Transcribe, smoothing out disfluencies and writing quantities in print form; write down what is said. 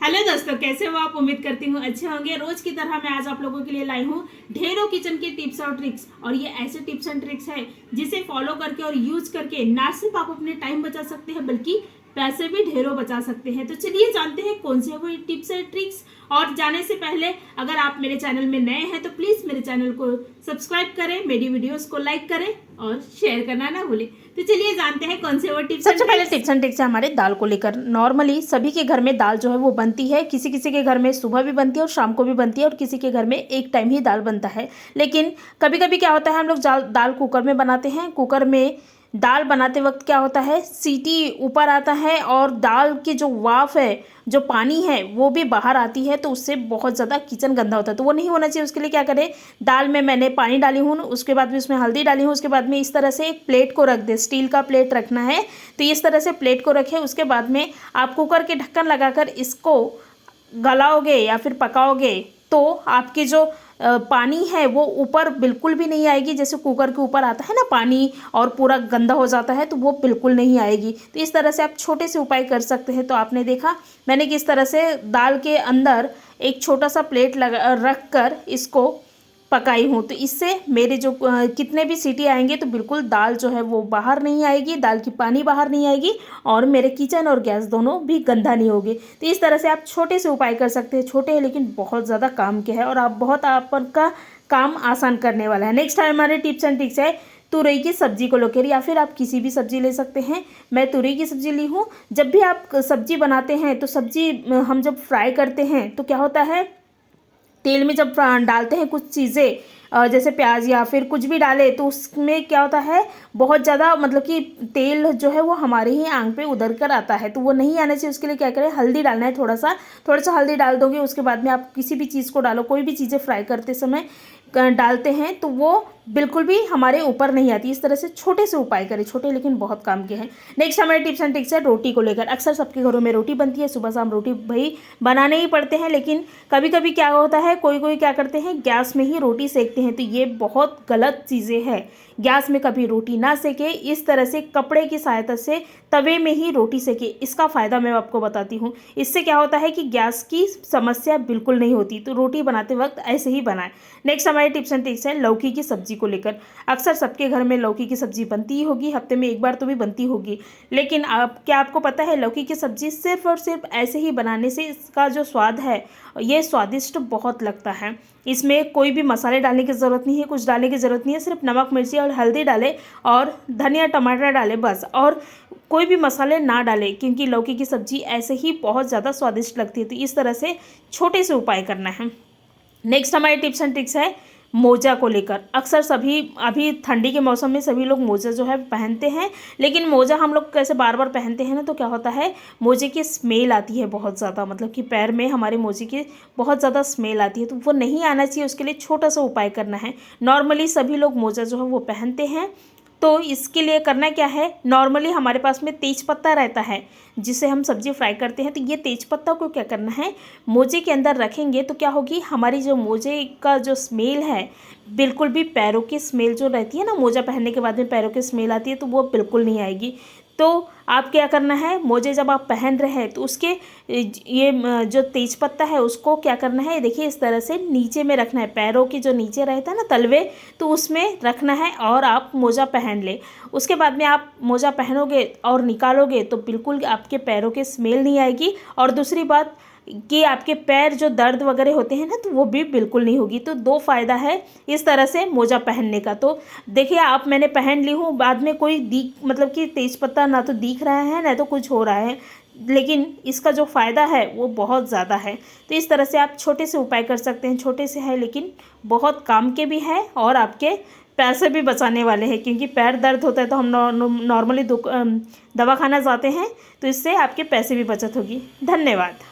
Hello दोस्तों, कैसे हो आप? उम्मीद करती हूँ अच्छे होंगे। रोज की तरह मैं आज आप लोगों के लिए लाई हूँ ढेरों किचन के टिप्स और ट्रिक्स। और ये ऐसे टिप्स एंड ट्रिक्स है जिसे फॉलो करके और यूज करके ना सिर्फ आप अपने टाइम बचा सकते हैं बल्कि पैसे भी ढेरों बचा सकते हैं। तो चलिए जानते हैं कौन से वो टिप्स एंड ट्रिक्स। और जाने से पहले अगर आप मेरे चैनल में नए हैं तो प्लीज मेरे चैनल को सब्सक्राइब करें, मेरी वीडियोस को लाइक करें और शेयर करना ना भूलें। तो चलिए जानते हैं कौन से वो टिप्स। सबसे पहले टिप्स एंड ट्रिक्स है हमारे दाल को लेकर। नॉर्मली सभी के घर में दाल जो है वो बनती है। किसी किसी के घर में सुबह भी बनती है और शाम को भी बनती है और किसी के घर में एक टाइम ही दाल बनता है। लेकिन कभी कभी क्या होता है, हम लोग दाल कुकर में बनाते हैं। कुकर में दाल बनाते वक्त क्या होता है, सीटी ऊपर आता है और दाल की जो वाफ है, जो पानी है वो भी बाहर आती है। तो उससे बहुत ज़्यादा किचन गंदा होता है, तो वो नहीं होना चाहिए। उसके लिए क्या करें, दाल में मैंने पानी डाली हूँ, उसके बाद में उसमें हल्दी डाली हूँ, उसके बाद में इस तरह से एक प्लेट को रख दे। स्टील का प्लेट रखना है, तो इस तरह से प्लेट को रखें। उसके बाद में आप कुकर के ढक्कन लगाकर इसको गलाओगे या फिर पकाओगे तो आपकी जो पानी है वो ऊपर बिल्कुल भी नहीं आएगी। जैसे कुकर के ऊपर आता है ना पानी और पूरा गंदा हो जाता है, तो वो बिल्कुल नहीं आएगी। तो इस तरह से आप छोटे से उपाय कर सकते हैं। तो आपने देखा मैंने किस तरह से दाल के अंदर एक छोटा सा प्लेट लगा रख कर इसको पकाई हूँ। तो इससे मेरे जो कितने भी सीटी आएंगे तो बिल्कुल दाल जो है वो बाहर नहीं आएगी, दाल की पानी बाहर नहीं आएगी और मेरे किचन और गैस दोनों भी गंदा नहीं होगी। तो इस तरह से आप छोटे से उपाय कर सकते हैं। छोटे हैं लेकिन बहुत ज़्यादा काम के हैं और आपका काम आसान करने वाला है। नेक्स्ट है हमारे टिप्स एंड ट्रिक्स है तुरई की सब्जी को लेकर, या फिर आप किसी भी सब्जी ले सकते हैं। मैं तुरई की सब्जी ली हूँ। जब भी आप सब्जी बनाते हैं तो सब्जी हम जब फ्राई करते हैं तो क्या होता है, तेल में जब डालते हैं कुछ चीज़ें जैसे प्याज या फिर कुछ भी डाले तो उसमें क्या होता है, बहुत ज़्यादा मतलब कि तेल जो है वो हमारे ही आंख पे उधर कर आता है। तो वो नहीं आना चाहिए। उसके लिए क्या करें, हल्दी डालना है। थोड़ा सा हल्दी डाल दोगे। उसके बाद में आप किसी भी चीज़ को डालो, कोई भी चीज़ें फ्राई करते समय डालते हैं तो वो बिल्कुल भी हमारे ऊपर नहीं आती। इस तरह से छोटे से उपाय करें, छोटे लेकिन बहुत काम के हैं। नेक्स्ट हमारे टिप्स एंड ट्रिक्स है रोटी को लेकर। अक्सर सबके घरों में रोटी बनती है, सुबह शाम रोटी भाई बनाने ही पड़ते हैं। लेकिन कभी कभी क्या होता है, कोई क्या करते हैं, गैस में ही रोटी सेकते हैं। तो ये बहुत गलत चीज़ें हैं। गैस में कभी रोटी ना सेके, इस तरह से कपड़े की सहायता से तवे में ही रोटी सेके। इसका फ़ायदा मैं आपको बताती हूँ। इससे क्या होता है कि गैस की समस्या बिल्कुल नहीं होती। तो रोटी बनाते वक्त ऐसे ही बनाएं। नेक्स्ट हमारे टिप्स एंड ट्रिक्स है लौकी की सब्जी को लेकर। अक्सर सबके घर में लौकी की सब्जी बनती ही होगी, हफ्ते में एक बार तो भी बनती होगी। लेकिन आपको पता है, लौकी की सब्जी सिर्फ और सिर्फ ऐसे ही बनाने से इसका जो स्वाद है ये स्वादिष्ट बहुत लगता है। इसमें कोई भी मसाले डालने की ज़रूरत नहीं है, कुछ डालने की ज़रूरत नहीं है। सिर्फ नमक मिर्ची और हल्दी डालें और धनिया टमाटर डालें बस, और कोई भी मसाले ना डालें, क्योंकि लौकी की सब्जी ऐसे ही बहुत ज़्यादा स्वादिष्ट लगती है। तो इस तरह से छोटे से उपाय करना है। नेक्स्ट हमारे टिप्स एंड ट्रिक्स है मोजा को लेकर। अक्सर सभी अभी ठंडी के मौसम में सभी लोग मोजा जो है पहनते हैं। लेकिन मोजा हम लोग कैसे बार बार पहनते हैं ना, तो क्या होता है, मोजे की स्मेल आती है बहुत ज़्यादा। मतलब कि पैर में हमारे मोजे की बहुत ज़्यादा स्मेल आती है, तो वो नहीं आना चाहिए। उसके लिए छोटा सा उपाय करना है। नॉर्मली सभी लोग मोजा जो है वो पहनते हैं। तो इसके लिए करना क्या है, नॉर्मली हमारे पास में तेज पत्ता रहता है जिसे हम सब्जी फ्राई करते हैं। तो ये तेज पत्ता को क्या करना है, मोजे के अंदर रखेंगे तो क्या होगी, हमारी जो मोजे का जो स्मेल है, बिल्कुल भी पैरों की स्मेल जो रहती है ना, मोजा पहनने के बाद में पैरों की स्मेल आती है, तो वो बिल्कुल नहीं आएगी। तो आप क्या करना है, मोजे जब आप पहन रहे हैं तो उसके ये जो तेज पत्ता है उसको क्या करना है, देखिए इस तरह से नीचे में रखना है। पैरों की जो नीचे रहता है ना तलवे, तो उसमें रखना है और आप मोजा पहन ले। उसके बाद में आप मोजा पहनोगे और निकालोगे तो बिल्कुल आपके पैरों की स्मेल नहीं आएगी। और दूसरी बात कि आपके पैर जो दर्द वगैरह होते हैं ना, तो वो भी बिल्कुल नहीं होगी। तो दो फ़ायदा है इस तरह से मोजा पहनने का। तो देखिए आप, मैंने पहन ली हूँ, बाद में कोई मतलब कि तेज़पत्ता ना तो दिख रहा है ना तो कुछ हो रहा है, लेकिन इसका जो फ़ायदा है वो बहुत ज़्यादा है। तो इस तरह से आप छोटे से उपाय कर सकते हैं। छोटे से है लेकिन बहुत काम के भी हैं और आपके पैसे भी बचाने वाले हैं। क्योंकि पैर दर्द होता है तो हम नॉर्मली दवाखाना जाते हैं, तो इससे आपके पैसे भी बचत होगी। धन्यवाद।